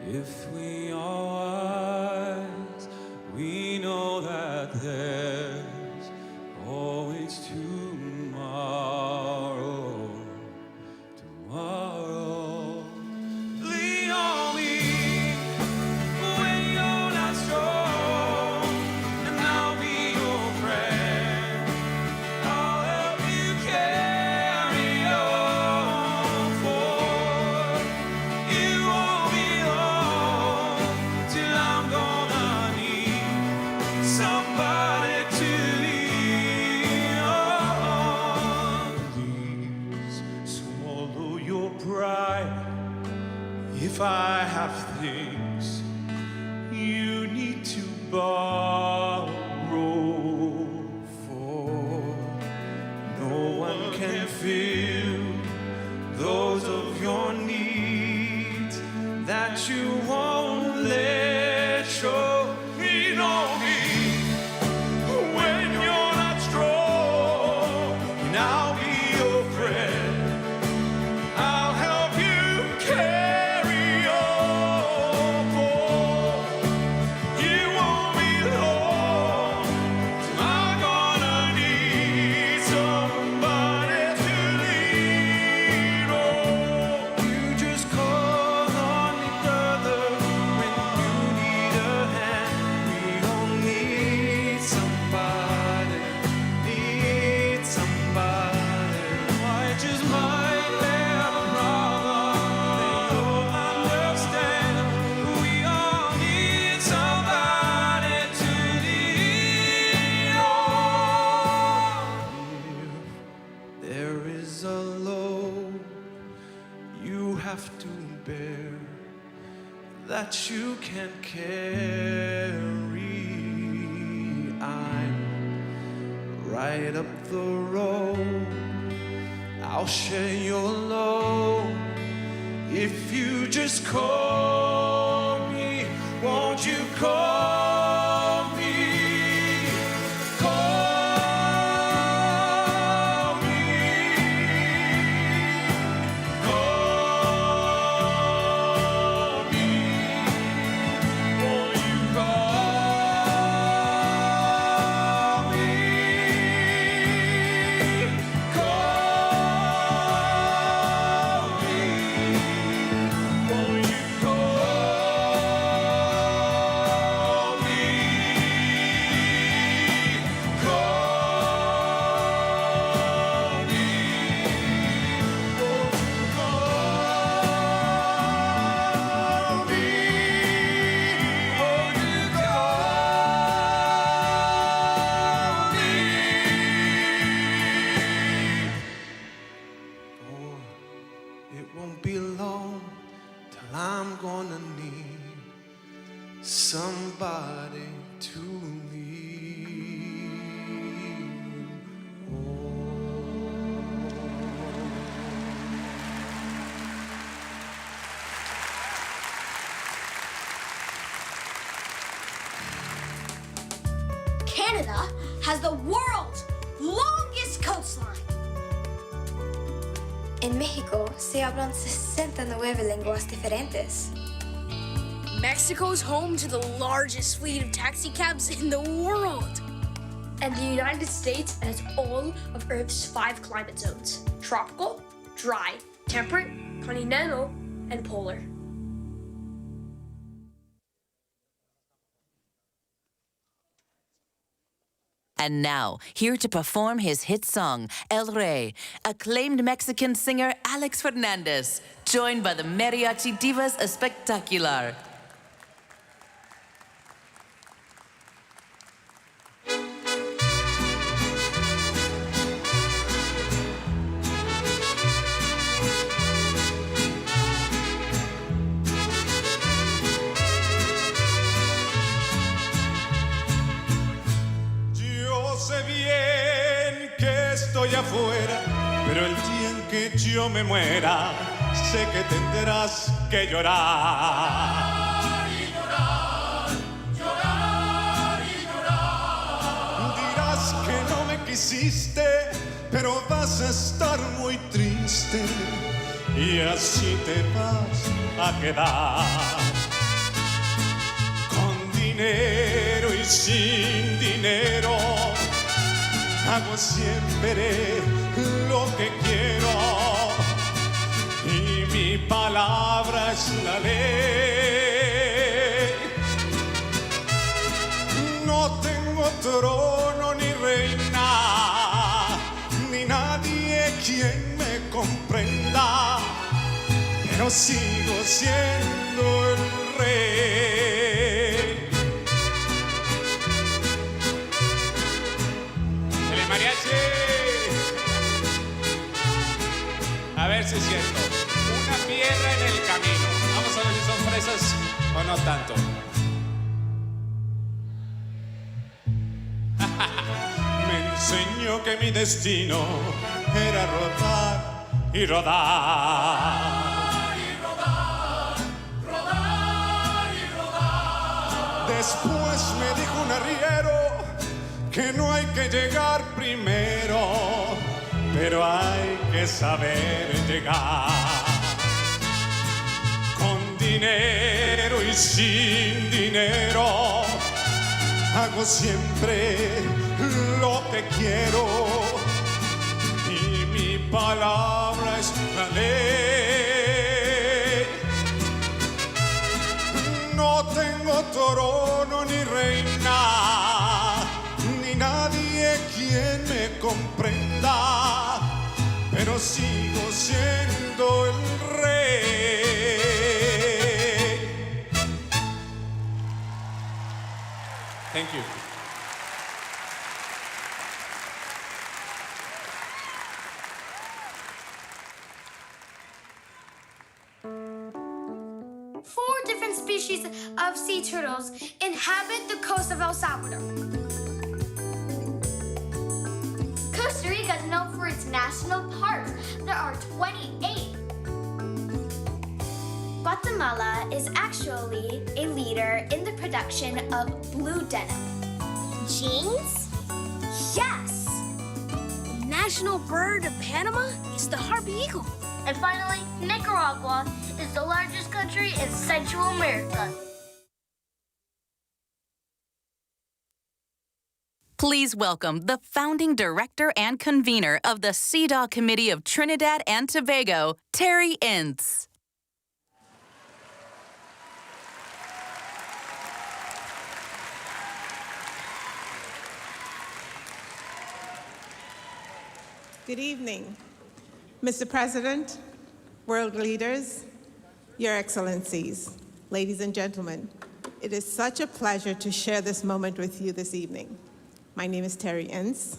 if we are wise, we know that there's always tomorrow. Lean on me when you're not strong, and I'll be your friend. I'll help you carry on, for you won't be long till I'm gonna need somebody to lean on. Please swallow your pride. If I have things you need to borrow, for no one can fill those of your needs that you won't let show. Lean on me when you're not strong, and I'll be your friend. I'll help you carry on, for you won't be long till I'm gonna need somebody to lean on. You just call on each other when you need a hand. We all need somebody, need somebody. I just might have a problem that you'll understand. We all need somebody to lean on. If there is a load you have to bear that you can't carry, I'm right up the road. I'll share your load if you just call me. Won't you call me? Call me. Call me. Won't you call me? Call me. Won't you call me? Call me. Won't you call me? Won't you call me? For it won't be long till I'm gonna need somebody to lean Canada has the world's longest coastline. En México se hablan 69 lenguas diferentes. Mexico is home to the largest fleet of taxi cabs in the world. And the United States has all of Earth's 5 climate zones: tropical, dry, temperate, continental, and polar. And now, here to perform his hit song, El Rey, acclaimed Mexican singer Alex Fernandez, joined by the Mariachi Divas Espectacular. Yo sé bien que estoy afuera, pero el día en que yo me muera, sé que tendrás que llorar. existe, pero vas a estar muy triste y así te vas a quedar. Con dinero y sin dinero, hago siempre lo que quiero y mi palabra es la ley. No tengo trono ni reina, ni nadie quien me comprenda, pero sigo siendo el rey. ¡Dale, mariachi! A ver si es cierto. Una piedra en el camino. Vamos a ver si son fresas o no tanto. Me enseñó que mi destino era rodar y rodar. Después me dijo un arriero que no hay que llegar primero, pero hay que saber llegar. Con dinero y sin dinero, hago siempre lo que quiero y mi palabra es la ley. No tengo trono ni reina, ni nadie quien me comprenda, pero sigo siendo el rey. Thank you. Four different species of sea turtles inhabit the coast of El Salvador. Costa Rica is known for its national parks. There are 28. Guatemala is actually a leader in the production of blue denim. Jeans? Yes! The national bird of Panama is the harpy eagle. And finally, Nicaragua is the largest country in Central America. Please welcome the founding director and convener of the CEDAW Committee of Trinidad and Tobago, Terry Ince. Good evening, Mr. President, world leaders, Your Excellencies, ladies and gentlemen. It is such a pleasure to share this moment with you this evening. My name is Terry Ince.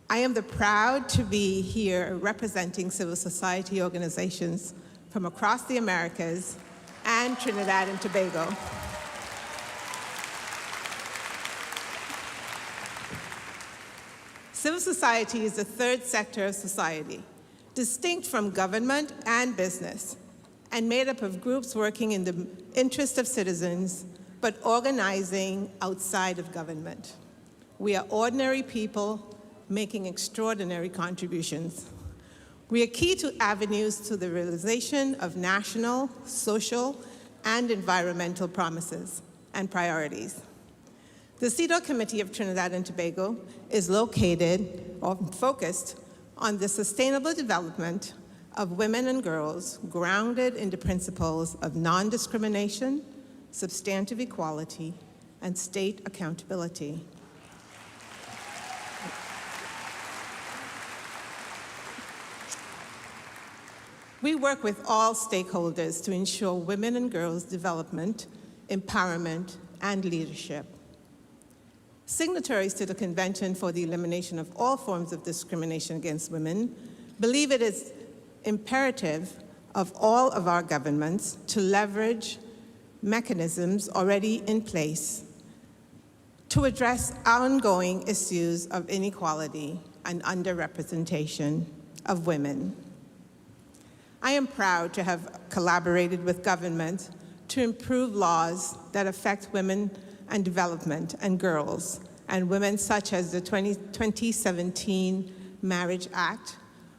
I am proud to be here representing civil society organizations from across the Americas and Trinidad and Tobago. Civil society is the third sector of society, distinct from government and business, and made up of groups working in the interest of citizens, but organizing outside of government. We are ordinary people making extraordinary contributions. We are key to avenues to the realization of national, social, and environmental promises and priorities. The CEDAW Committee of Trinidad and Tobago is located or focused on the sustainable development of women and girls grounded in the principles of non-discrimination, substantive equality, and state accountability. We work with all stakeholders to ensure women and girls' development, empowerment, and leadership. Signatories to the Convention for the Elimination of All Forms of Discrimination Against Women believe it is imperative of all of our governments to leverage mechanisms already in place to address ongoing issues of inequality and underrepresentation of women. I am proud to have collaborated with government to improve laws that affect women and development and girls and women such as the 2017 Marriage Act,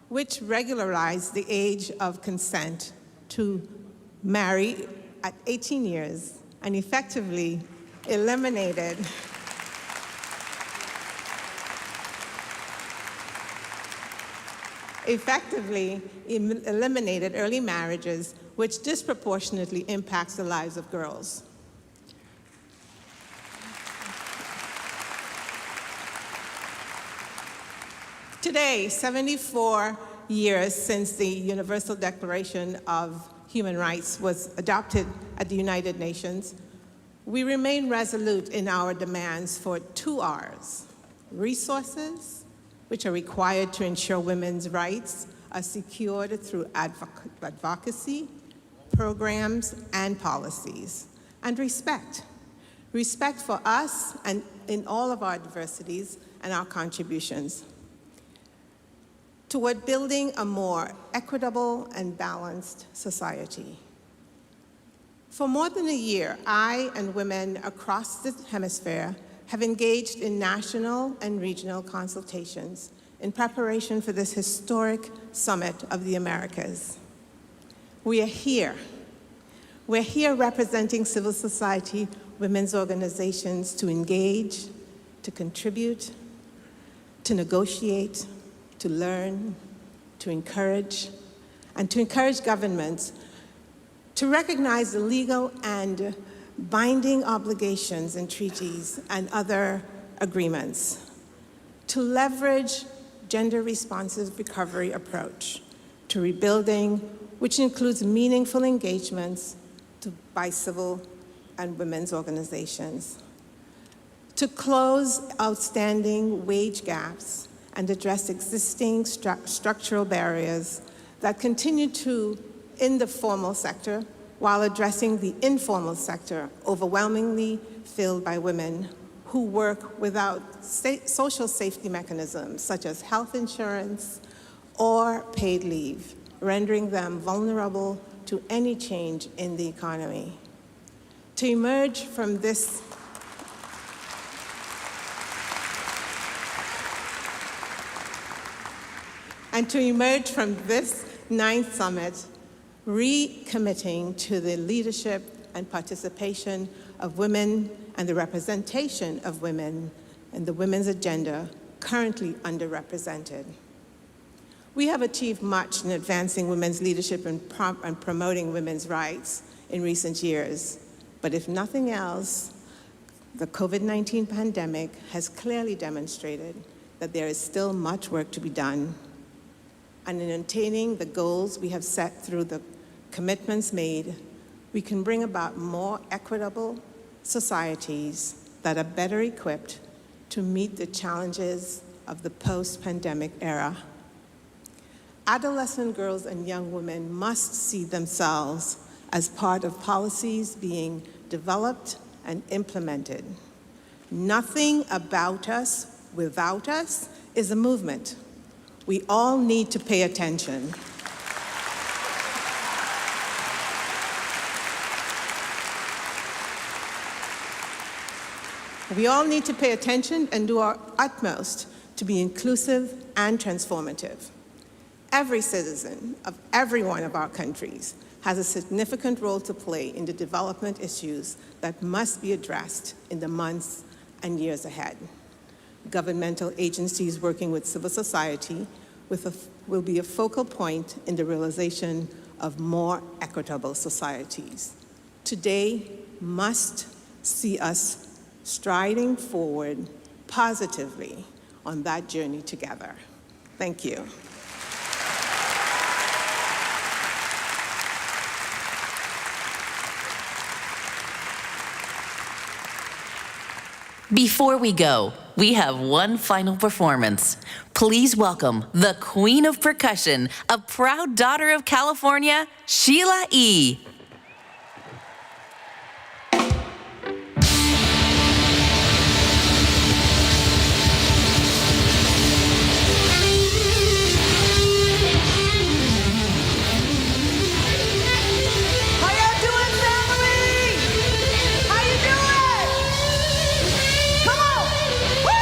which regularized the age of consent to marry at 18 years and effectively eliminated early marriages, which disproportionately impacts the lives of girls. Today, 74 years since the Universal Declaration of Human Rights was adopted at the United Nations, we remain resolute in our demands for 2 R's: resources, which are required to ensure women's rights are secured through advocacy, programs, and policies, and respect. Respect for us and in all of our diversities and our contributions toward building a more equitable and balanced society. For more than a year, I and women across the hemisphere have engaged in national and regional consultations in preparation for this historic summit of the Americas. We are here. We're here representing civil society, women's organizations to engage, to contribute, to negotiate, to learn, to encourage, and to encourage governments to recognize the legal and binding obligations and treaties and other agreements, to leverage gender-responsive recovery approach to rebuilding, which includes meaningful engagements by civil and women's organizations, to close outstanding wage gaps and address existing structural barriers that continue to in the formal sector while addressing the informal sector, overwhelmingly filled by women who work without social safety mechanisms such as health insurance or paid leave, rendering them vulnerable to any change in the economy. To emerge from this ninth summit, recommitting to the leadership and participation of women and the representation of women in the women's agenda currently underrepresented. We have achieved much in advancing women's leadership and promoting women's rights in recent years, but if nothing else, the COVID-19 pandemic has clearly demonstrated that there is still much work to be done. And in attaining the goals we have set through the commitments made, we can bring about more equitable societies that are better equipped to meet the challenges of the post-pandemic era. Adolescent girls and young women must see themselves as part of policies being developed and implemented. Nothing about us without us is a movement. We all need to pay attention. We all need to pay attention and do our utmost to be inclusive and transformative. Every citizen of every one of our countries has a significant role to play in the development issues that must be addressed in the months and years ahead. Governmental agencies working with civil society will be a focal point in the realization of more equitable societies. Today must see us striding forward positively on that journey together. Thank you. Before we go, we have one final performance. Please welcome the Queen of Percussion, a proud daughter of California, Sheila E. Woo!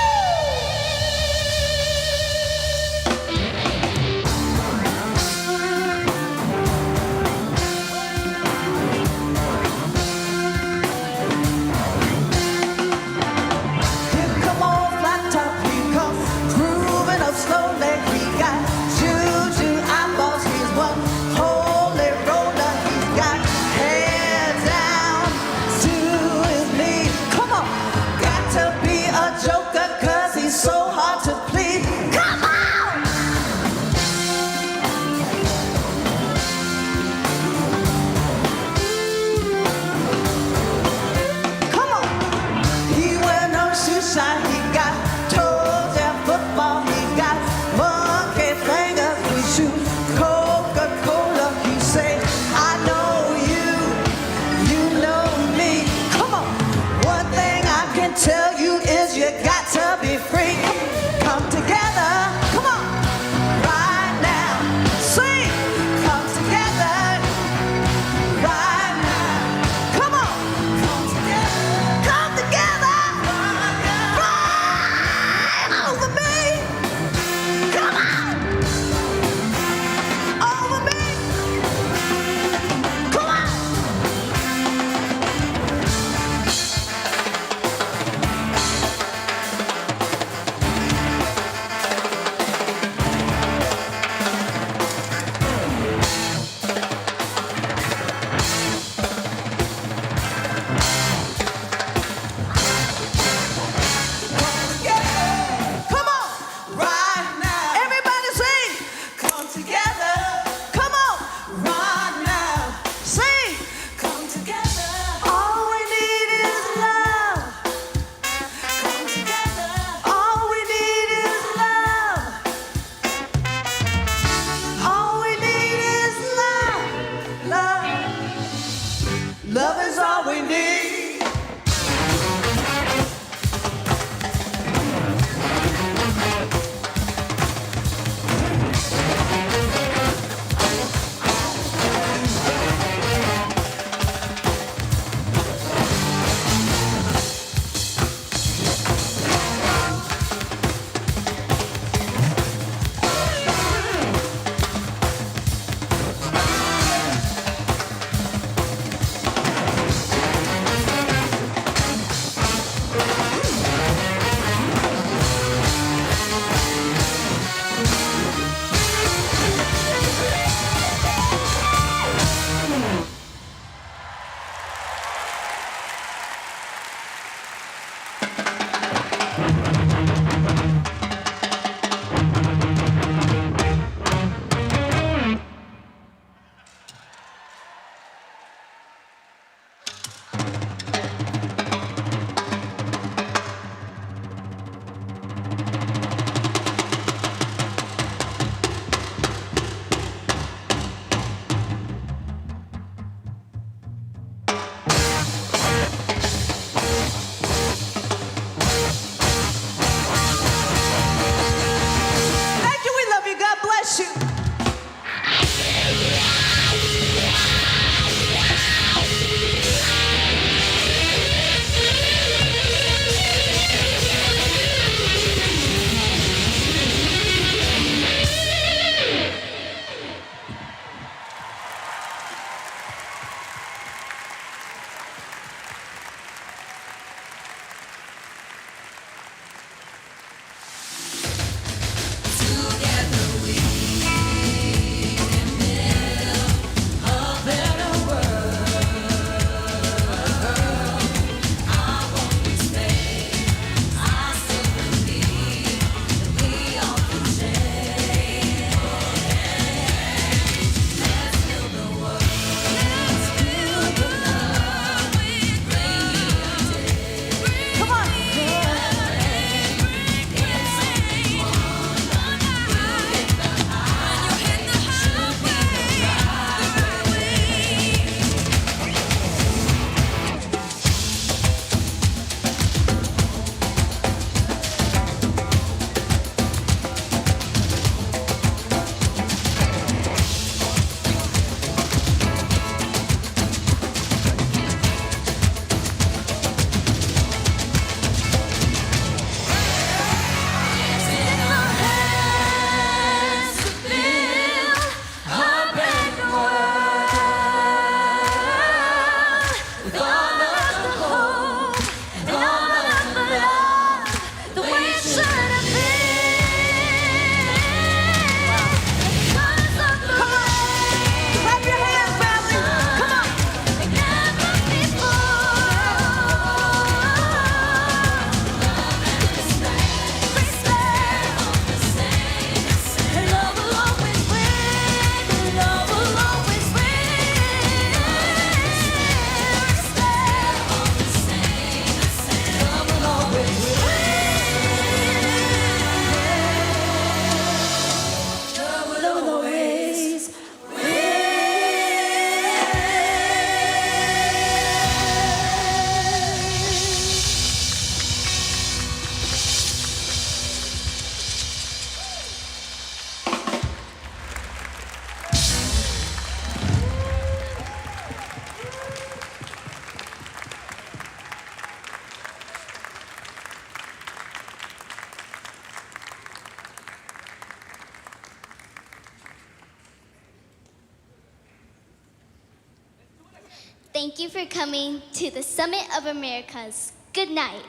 Thank you for coming to the Summit of Americas. Good night.